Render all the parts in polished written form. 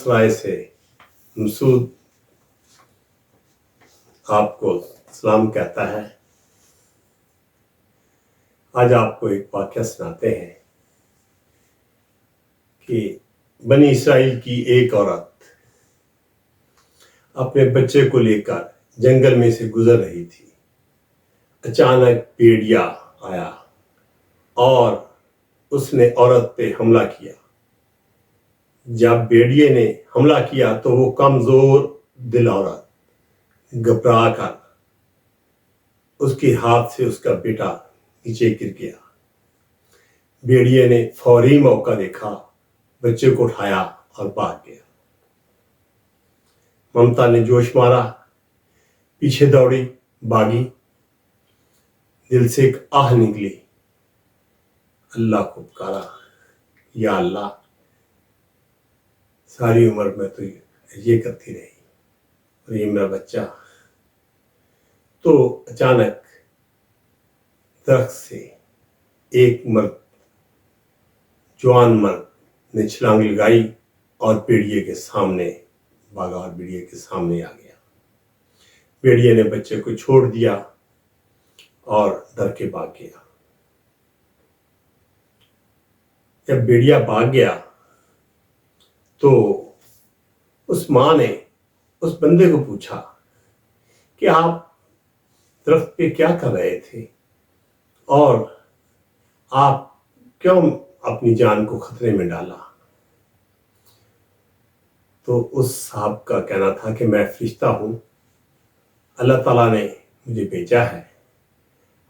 सराय से मसूद आपको सलाम कहता है। आज आपको एक वाक़या सुनाते हैं कि बनी इसराइल की एक औरत अपने बच्चे को लेकर जंगल में से गुजर रही थी। अचानक भेड़िया आया और उसने औरत पे हमला किया। जब भेड़िए ने हमला किया तो वो कमजोर दिल औरत घबरा कर उसके हाथ से उसका बेटा नीचे गिर गया। भेड़िए ने फौरी मौका देखा, बच्चे को उठाया और भाग गया। ममता ने जोश मारा, पीछे दौड़ी, भागी। दिल से एक आह निकली, अल्लाह को पुकारा, या अल्लाह, सारी उम्र में तो ये करती रही और ये मेरा बच्चा। तो अचानक दरख्त से एक मर्द, जवान मर्द ने छलांग लगाई और भेड़िए के सामने भागा और भेड़िए के सामने आ गया। भेड़िए ने बच्चे को छोड़ दिया और डर के भाग गया। जब भेड़िया भाग गया तो उस माँ ने उस बंदे को पूछा कि आप दरख्त पे क्या कर रहे थे और आप क्यों अपनी जान को खतरे में डाला। तो उस साहब का कहना था कि मैं फरिश्ता हूं, अल्लाह ताला ने मुझे भेजा है।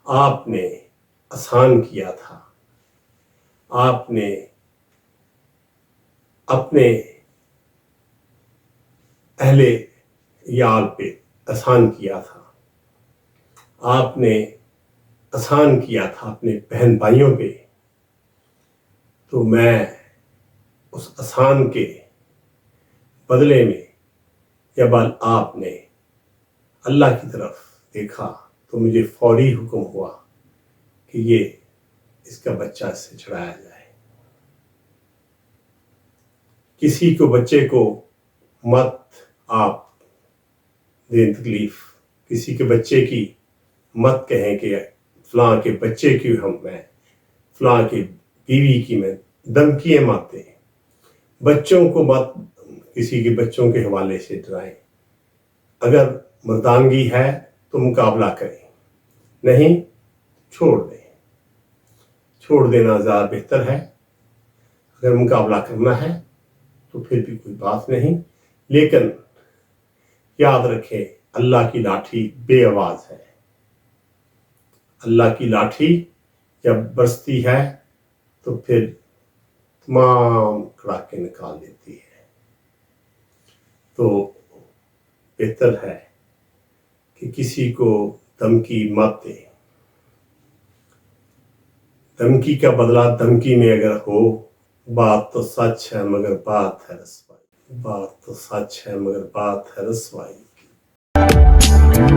आपने आसान किया था, आपने अपने अहले याल पे आसान किया था, आपने आसान किया था अपने बहन भाइयों पे। तो मैं उस आसान के बदले में जब आपने अल्लाह की तरफ देखा तो मुझे फौरी हुक्म हुआ कि ये इसका बच्चा इससे छुड़ाया जाए। किसी को बच्चे को मत आप दें तकलीफ, किसी के बच्चे की मत कहें कि फलां के बच्चे की मैं, फलां की बीवी की मैं धमकियां मत दें। बच्चों को मत किसी के बच्चों के हवाले से डराएं। अगर मर्दानगी है तो मुकाबला करें, नहीं छोड़ दें। छोड़ देना ज़्यादा बेहतर है। अगर मुकाबला करना है तो फिर भी कोई बात नहीं, लेकिन याद रखें, अल्लाह की लाठी बेआवाज़ है। अल्लाह की लाठी जब बरसती है तो फिर तमाम कड़ाके निकाल देती है। तो बेहतर है कि किसी को धमकी मत दें। धमकी का बदला धमकी में अगर हो, बात तो सच है मगर बात है रसवाई, बात तो सच है मगर बात है रसवाई की।